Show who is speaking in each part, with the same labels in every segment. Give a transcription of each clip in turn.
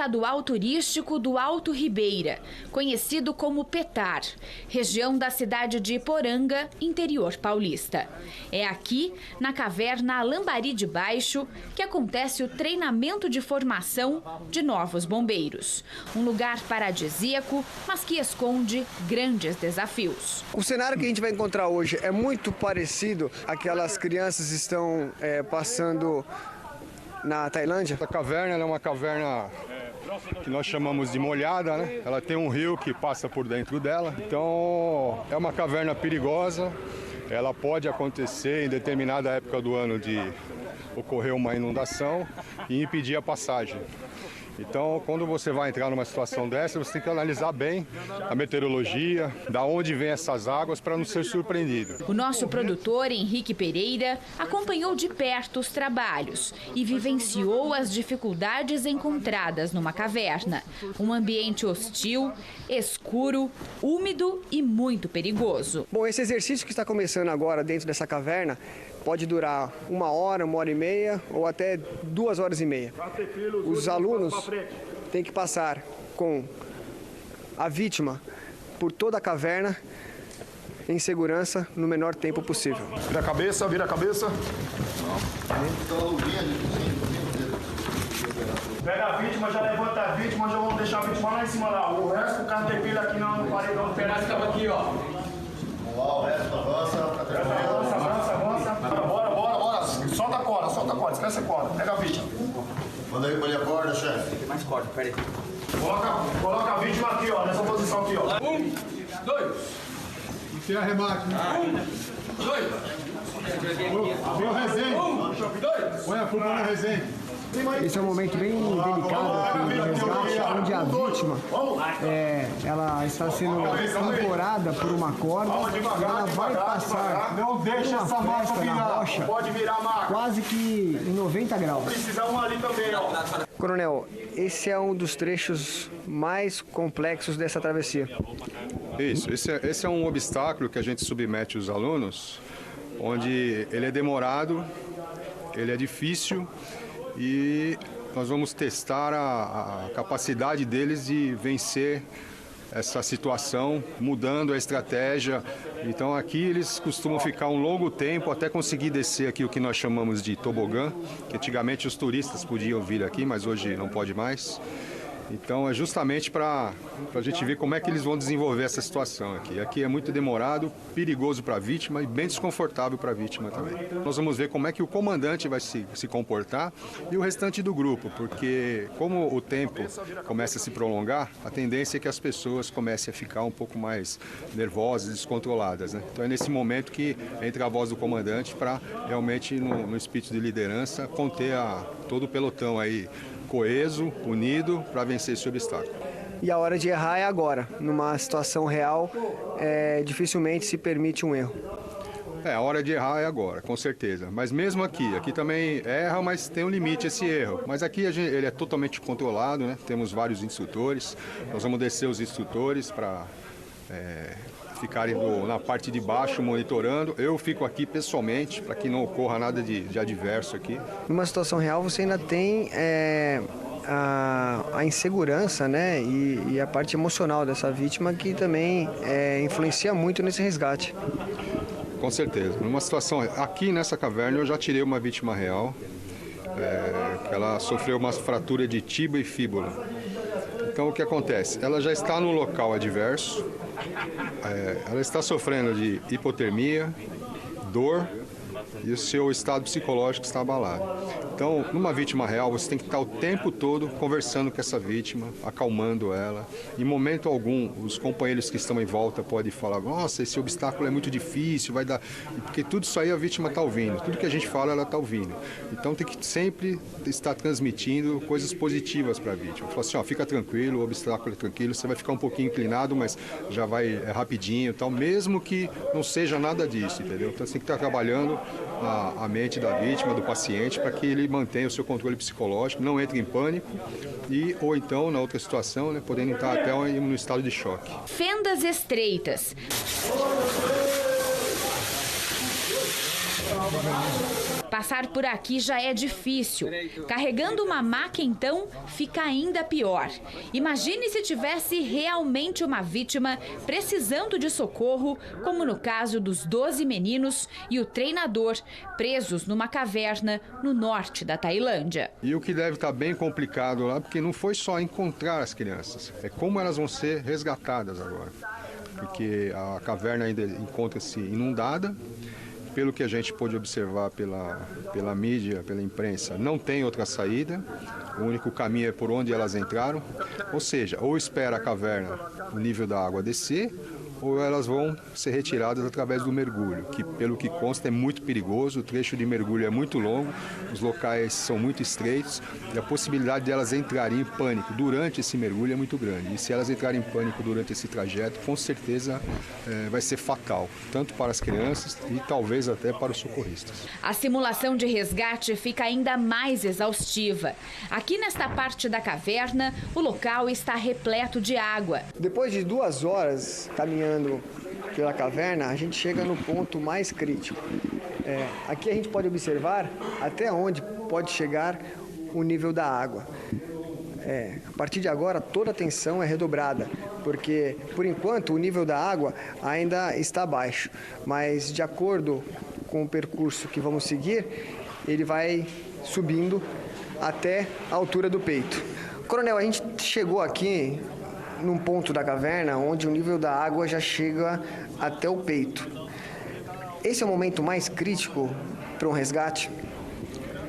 Speaker 1: estadual turístico do Alto Ribeira, conhecido como Petar, região da cidade de Iporanga, interior paulista. É aqui, na caverna Alambari de Baixo, que acontece o treinamento de formação de novos bombeiros. Um lugar paradisíaco, mas que esconde grandes desafios.
Speaker 2: O cenário que a gente vai encontrar hoje é muito parecido àquelas crianças estão passando na Tailândia.
Speaker 3: Essa caverna é uma caverna que nós chamamos de molhada, né? Ela tem um rio que passa por dentro dela, então é uma caverna perigosa. Ela pode acontecer em determinada época do ano de ocorrer uma inundação e impedir a passagem. Então, quando você vai entrar numa situação dessa, você tem que analisar bem a meteorologia, da onde vêm essas águas para não ser surpreendido.
Speaker 1: O nosso produtor, Henrique Pereira, acompanhou de perto os trabalhos e vivenciou as dificuldades encontradas numa caverna. Um ambiente hostil, escuro, úmido e muito perigoso.
Speaker 2: Bom, esse exercício que está começando agora dentro dessa caverna pode durar 1 hora, 1h30 ou até 2h30. Os alunos têm que passar com a vítima por toda a caverna em segurança no menor tempo possível.
Speaker 4: Vira a cabeça, vira a cabeça. Pega a vítima, já levanta a vítima, já vamos deixar a vítima lá em cima lá. O resto, o carro de pilha aqui no paredão. O pedaço estava aqui, ó. Vamos lá, o resto avança. Avança. Bora. Solta a corda, esquece a corda. Pega a vítima.
Speaker 5: Manda aí pra a corda, chefe.
Speaker 6: Tem mais corda, peraí.
Speaker 4: Coloca a vítima aqui, ó, nessa posição aqui, ó.
Speaker 6: 1, 2.
Speaker 3: Enfia arremate, né?
Speaker 6: 1, 2.
Speaker 3: Vem o resenha.
Speaker 6: 1, 2.
Speaker 3: Põe a culpa na resenha.
Speaker 2: Esse é um momento bem delicado aqui do resgate, onde a vítima ela está sendo ancorada por uma corda e ela vai passar
Speaker 4: Não deixa essa marca virar.
Speaker 2: rocha,
Speaker 4: Pode virar a marca.
Speaker 2: quase que em 90 graus.
Speaker 4: Precisa um ali também, ó.
Speaker 2: Coronel, esse é um dos trechos mais complexos dessa travessia.
Speaker 3: Isso, esse é um obstáculo que a gente submete os alunos, onde ele é demorado, ele é difícil e nós vamos testar a capacidade deles de vencer essa situação, mudando a estratégia. Então aqui eles costumam ficar um longo tempo até conseguir descer aqui o que nós chamamos de tobogã, que antigamente os turistas podiam vir aqui, mas hoje não pode mais. Então é justamente para a gente ver como é que eles vão desenvolver essa situação aqui. Aqui é muito demorado, perigoso para a vítima e bem desconfortável para a vítima também. Nós vamos ver como é que o comandante vai se comportar e o restante do grupo, porque como o tempo começa a se prolongar, a tendência é que as pessoas comecem a ficar um pouco mais nervosas, descontroladas, né? Então é nesse momento que entra a voz do comandante para realmente, no espírito de liderança, conter todo o pelotão aí coeso, unido, para vencer esse obstáculo.
Speaker 2: E a hora de errar é agora. Numa situação real, dificilmente se permite um erro.
Speaker 3: A hora de errar é agora, com certeza. Mas mesmo aqui também erra, mas tem um limite esse erro. Mas aqui ele é totalmente controlado, né? Temos vários instrutores. Nós vamos descer os instrutores para ficarem na parte de baixo monitorando. Eu fico aqui pessoalmente para que não ocorra nada de adverso aqui.
Speaker 2: Numa situação real você ainda tem a insegurança, né? E a parte emocional dessa vítima que também influencia muito nesse resgate.
Speaker 3: Com certeza. Numa situação aqui nessa caverna eu já tirei uma vítima real, que ela sofreu uma fratura de tíbia e fíbula. Então o que acontece? Ela já está no local adverso, ela está sofrendo de hipotermia, dor e o seu estado psicológico está abalado. Então, numa vítima real, você tem que estar o tempo todo conversando com essa vítima, acalmando ela. Em momento algum, os companheiros que estão em volta podem falar: nossa, esse obstáculo é muito difícil, vai dar... Porque tudo isso aí a vítima está ouvindo, tudo que a gente fala, ela está ouvindo. Então, tem que sempre estar transmitindo coisas positivas para a vítima. Falar assim: ó, fica tranquilo, o obstáculo é tranquilo, você vai ficar um pouquinho inclinado, mas já vai rapidinho, tal, mesmo que não seja nada disso, entendeu? Então, você tem que estar trabalhando a mente da vítima, do paciente, para que ele mantenha o seu controle psicológico, não entre em pânico ou então, na outra situação, né, podendo estar até no estado de choque.
Speaker 1: Fendas estreitas. Passar por aqui já é difícil. Carregando uma maca, então, fica ainda pior. Imagine se tivesse realmente uma vítima precisando de socorro, como no caso dos 12 meninos e o treinador presos numa caverna no norte da Tailândia.
Speaker 3: E o que deve estar bem complicado lá, porque não foi só encontrar as crianças, é como elas vão ser resgatadas agora. Porque a caverna ainda encontra-se inundada. Pelo que a gente pôde observar pela mídia, pela imprensa, não tem outra saída. O único caminho é por onde elas entraram. Ou seja, ou espera a caverna, o nível da água descer, ou elas vão ser retiradas através do mergulho, que pelo que consta é muito perigoso, o trecho de mergulho é muito longo, os locais são muito estreitos e a possibilidade de elas entrarem em pânico durante esse mergulho é muito grande. E se elas entrarem em pânico durante esse trajeto, com certeza vai ser fatal, tanto para as crianças e talvez até para os socorristas.
Speaker 1: A simulação de resgate fica ainda mais exaustiva. Aqui nesta parte da caverna, o local está repleto de água.
Speaker 2: Depois de 2 horas caminhando pela caverna, a gente chega no ponto mais crítico. Aqui a gente pode observar até onde pode chegar o nível da água. A partir de agora, toda a atenção é redobrada, porque, por enquanto, o nível da água ainda está baixo, mas de acordo com o percurso que vamos seguir, ele vai subindo até a altura do peito. Coronel, a gente chegou aqui num ponto da caverna onde o nível da água já chega até o peito. Esse é o momento mais crítico para um resgate?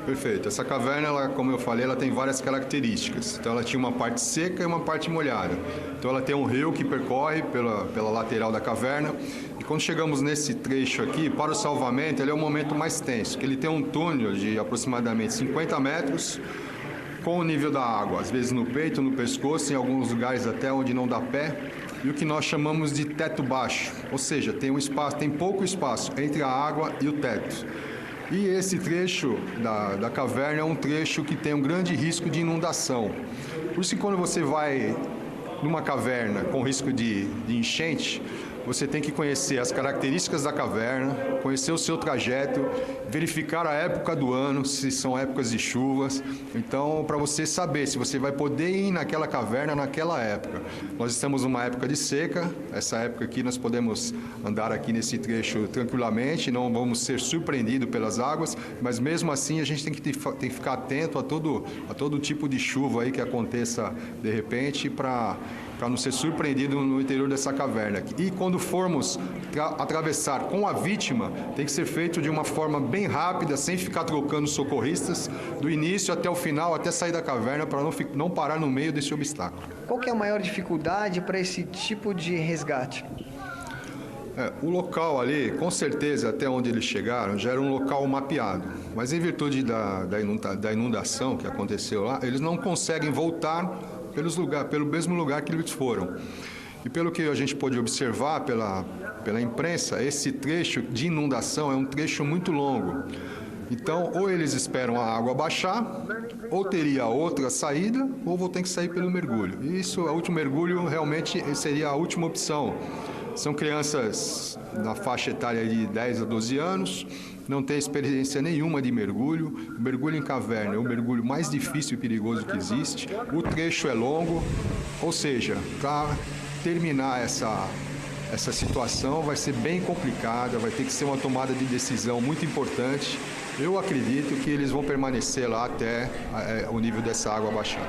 Speaker 3: Perfeito. Essa caverna, ela, como eu falei, ela tem várias características. Então ela tinha uma parte seca e uma parte molhada. Então ela tem um rio que percorre pela lateral da caverna. E quando chegamos nesse trecho aqui, para o salvamento, ele é o momento mais tenso, que ele tem um túnel de aproximadamente 50 metros, com o nível da água, às vezes no peito, no pescoço, em alguns lugares até onde não dá pé, e o que nós chamamos de teto baixo, ou seja, tem pouco espaço entre a água e o teto. E esse trecho da caverna é um trecho que tem um grande risco de inundação. Por isso que quando você vai numa caverna com risco de enchente, você tem que conhecer as características da caverna, conhecer o seu trajeto, verificar a época do ano, se são épocas de chuvas. Então, para você saber se você vai poder ir naquela caverna naquela época. Nós estamos numa época de seca, essa época aqui nós podemos andar aqui nesse trecho tranquilamente, não vamos ser surpreendidos pelas águas, mas mesmo assim a gente tem que ficar atento a todo tipo de chuva aí que aconteça de repente para não ser surpreendido no interior dessa caverna. E quando formos atravessar com a vítima, tem que ser feito de uma forma bem rápida, sem ficar trocando socorristas, do início até o final, até sair da caverna, para não parar no meio desse obstáculo.
Speaker 2: Qual que é a maior dificuldade para esse tipo de resgate?
Speaker 3: O local ali, com certeza, até onde eles chegaram, já era um local mapeado. Mas em virtude da inundação que aconteceu lá, eles não conseguem voltar pelo mesmo lugar que eles foram. E pelo que a gente pôde observar pela imprensa, esse trecho de inundação é um trecho muito longo. Então, ou eles esperam a água baixar, ou teria outra saída, ou vão ter que sair pelo mergulho. E o último mergulho realmente seria a última opção. São crianças na faixa etária de 10 a 12 anos, não tem experiência nenhuma de mergulho. O mergulho em caverna é o mergulho mais difícil e perigoso que existe. O trecho é longo, ou seja, para terminar essa situação vai ser bem complicada, vai ter que ser uma tomada de decisão muito importante. Eu acredito que eles vão permanecer lá até o nível dessa água baixar.